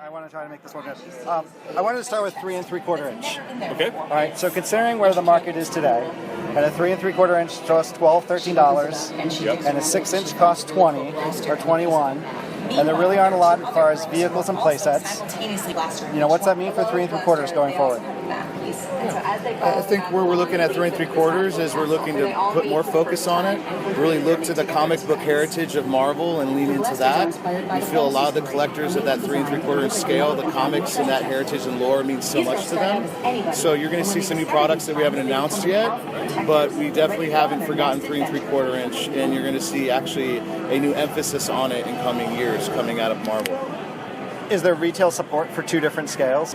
I want to try to make this one good. I wanted to start with 3 3/4 inch. Okay. All right. So considering where the market is today, and a 3 3/4 inch costs $12, $13, and a 6 inch costs $20 or $21, and there really aren't a lot as far as vehicles and play sets. You know, what's that mean for 3 3/4 going forward? I think where we're looking at 3 3/4 is we're looking to put more focus on it, really look to the comic book heritage of Marvel and lean into that. We feel a lot of the collectors at that 3 3/4 scale, the comics and that heritage and lore means so much to them. So you're going to see some new products that we haven't announced yet, but we definitely haven't forgotten 3 3/4 inch, and you're going to see actually a new emphasis on it in coming years coming out of Marvel. Is there retail support for 2 different scales?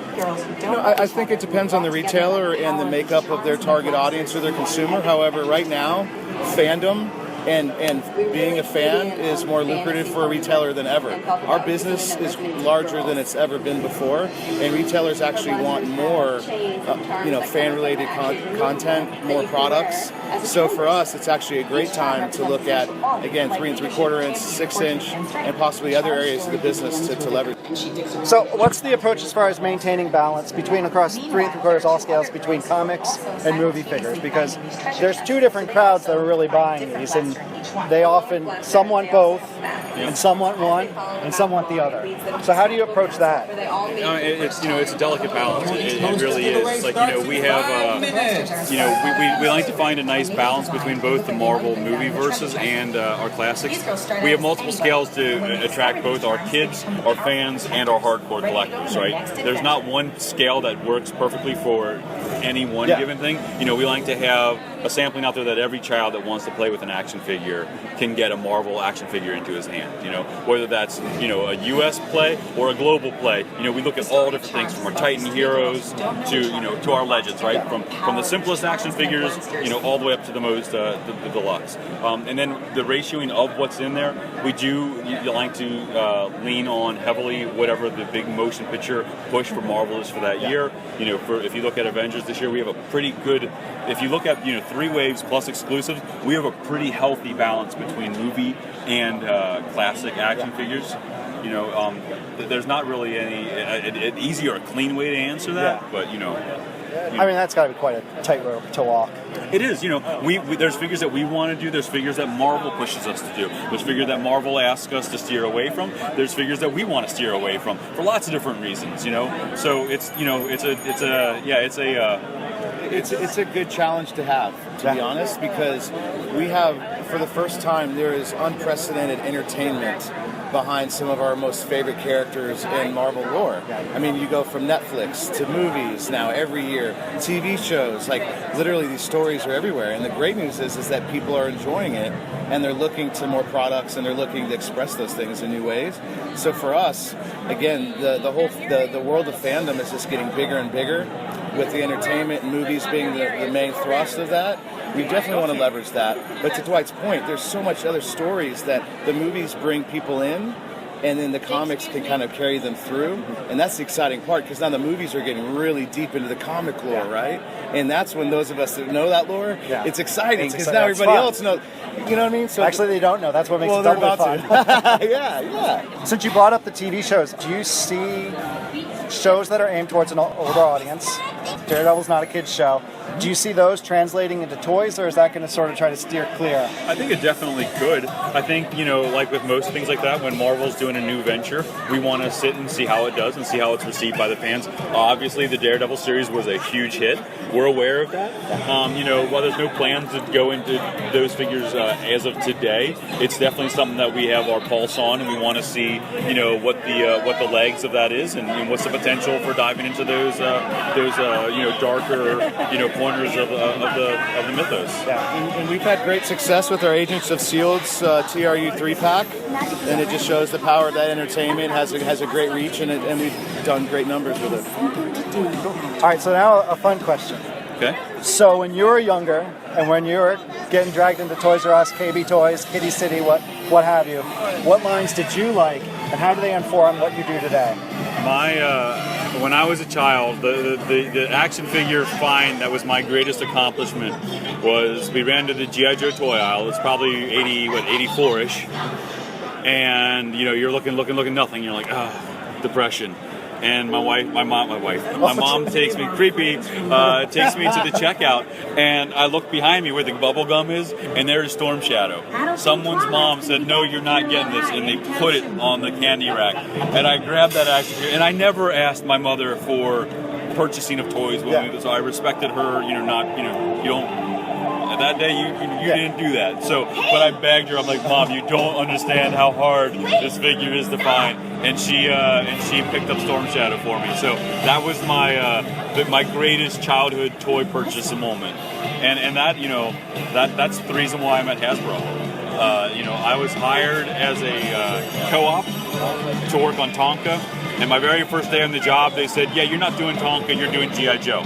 I think it depends on the retailer and the makeup of their target audience or their consumer. However, right now, fandom and being a fan is more lucrative for a retailer than ever. Our business is larger than it's ever been before, and retailers actually want more, fan-related content, more products. So for us, it's actually a great time to look at, again, 3 3/4 inch, 6 inch, and possibly other areas of the business to leverage. So what's the approach as far as maintaining balance between across 3 3/4 all scales between comics and movie figures? Because there's 2 different crowds that are really buying these, and they often, some want both, and some want one, and some want the other. So how do you approach that? It's a delicate balance. It really is. Like, we have, we like to find a nice balance between both the Marvel movie verses and our classics. We have multiple scales to attract both our kids, our fans, and our hardcore collectors, right? There's not one scale that works perfectly for any one given thing. We like to have a sampling out there that every child that wants to play with an action figure can get a Marvel action figure into his hand. Whether that's a U.S. play or a global play. We look at all different things from our Titan heroes to our legends, right? From the simplest action figures, all the way up to the most the deluxe. And then the ratioing of what's in there, you like to lean on heavily whatever the big motion picture push for Marvel is for that year. If you look at Avengers this year, we have a pretty good. If you look at 3 waves plus exclusives, we have a pretty healthy balance between movie and classic action figures. There's not really an easy or a clean way to answer that, but I mean, that's got to be quite a tightrope to walk. It is. There's figures that we want to do. There's figures that Marvel pushes us to do. There's figures that Marvel asks us to steer away from. There's figures that we want to steer away from for lots of different reasons. So it's a good challenge to have, to be honest, because we have, for the first time, there is unprecedented entertainment behind some of our most favorite characters in Marvel lore. I mean, you go from Netflix to movies now every year, TV shows, like literally these stories are everywhere. And the great news is that people are enjoying it and they're looking to more products and they're looking to express those things in new ways. So for us, again, the world of fandom is just getting bigger and bigger, with the entertainment and movies being the main thrust of that. We definitely want to leverage that. But to Dwight's point, there's so much other stories that the movies bring people in, and then the comics can kind of carry them through. And that's the exciting part, because now the movies are getting really deep into the comic lore, right? And that's when those of us that know that lore, it's exciting, because now everybody else knows. You know what I mean? So actually, they don't know. That's what makes it doubly fun. Yeah. Since you brought up the TV shows, do you see shows that are aimed towards an older audience? Daredevil's not a kid's show. Do you see those translating into toys, or is that going to sort of try to steer clear? I think it definitely could. I think, like with most things like that, when Marvel's doing a new venture, we want to sit and see how it does and see how it's received by the fans. Obviously, the Daredevil series was a huge hit. We're aware of that. While there's no plans to go into those figures as of today, it's definitely something that we have our pulse on, and we want to see, what the legs of that is, and what's the potential for diving into those darker, corners of the mythos. Yeah, and we've had great success with our Agents of S.H.I.E.L.D.'s TRU 3-pack, and it just shows the power of that entertainment, has a great reach, and we've done great numbers with it. All right, so now a fun question. Okay. So when you were younger, and when you were getting dragged into Toys R Us, KB Toys, Kitty City, what have you, what lines did you like, and how do they inform what you do today? When I was a child, the action figure find that was my greatest accomplishment was we ran to the G.I. Joe toy aisle. It's probably 84-ish, and you're looking nothing. You're like, depression. and my mom takes me takes me to the checkout, and I look behind me where the bubble gum is, and there's Storm Shadow. Someone's mom said, "No, you're not getting this," and they put it on the candy rack, and I grabbed that action figure, and I never asked my mother for purchasing of toys with me, so I respected her. You don't. That day, you didn't do that. So, but I begged her. I'm like, "Mom, you don't understand how hard this figure is to find." And she picked up Storm Shadow for me. So that was my greatest childhood toy purchase moment. And that's the reason why I'm at Hasbro. I was hired as a co-op to work on Tonka. And my very first day on the job, they said, "Yeah, you're not doing Tonka, you're doing G.I. Joe."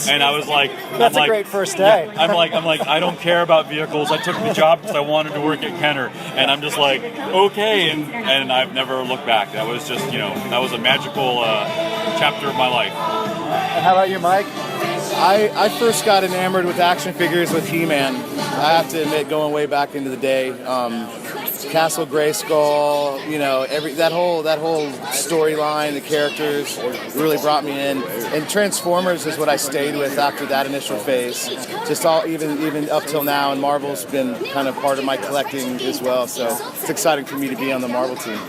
And I was like, "That's a great first day." I'm like, I don't care about vehicles. I took the job because I wanted to work at Kenner, and I'm just like, okay. And I've never looked back. That was just, that was a magical chapter of my life. And how about you, Mike? I first got enamored with action figures with He-Man. I have to admit, going way back into the day. Castle Grayskull, that whole storyline, the characters really brought me in. And Transformers is what I stayed with after that initial phase. Just even up till now, and Marvel's been kind of part of my collecting as well. So it's exciting for me to be on the Marvel team.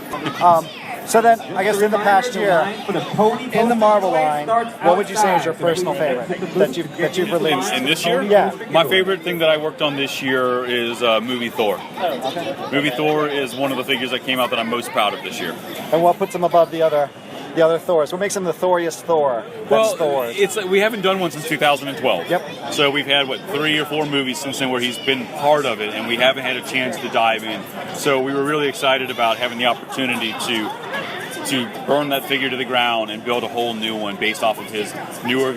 So then, I guess in the past year, in the Marvel line, what would you say is your personal favorite that you've released? In this year? Yeah. My favorite thing that I worked on this year is movie Thor. Okay. Movie Thor is one of the figures that came out that I'm most proud of this year. And what puts him above the other Thors? What makes him the Thoriest Thor? Well, we haven't done one since 2012. Yep. So we've had 3 or 4 movies since then where he's been part of it, and we haven't had a chance to dive in. So we were really excited about having the opportunity to burn that figure to the ground and build a whole new one based off of his newer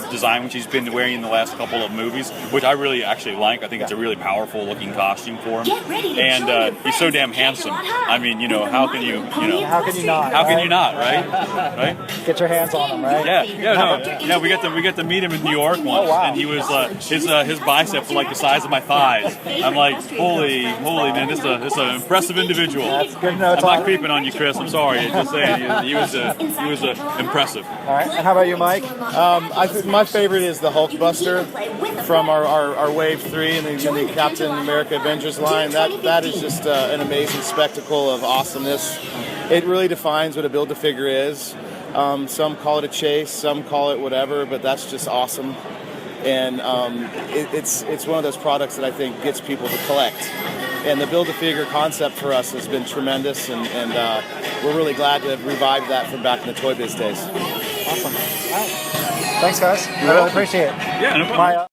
design, which he's been wearing in the last couple of movies, which I really actually like. I think it's a really powerful looking costume for him, and he's so damn handsome. I mean, how can you not? How can you not, right? Get your hands on him, right? Yeah. We got to meet him in New York once, and he was his biceps were like the size of my thighs. I'm like, holy man, this is an impressive individual. That's good. No, I'm not creeping on you, Chris. I'm sorry. Just saying, he was impressive. All right, and how about you, Mike? I think my favorite is the Hulkbuster from our Wave 3 and the Captain America Avengers line. That is just an amazing spectacle of awesomeness. It really defines what a Build-A-Figure is. Some call it a chase, some call it whatever, but that's just awesome. And it's one of those products that I think gets people to collect. And the Build-A-Figure concept for us has been tremendous, and we're really glad to have revived that from back in the Toy Biz days. Awesome. All right. Thanks, guys. I really appreciate it. Yeah, no problem.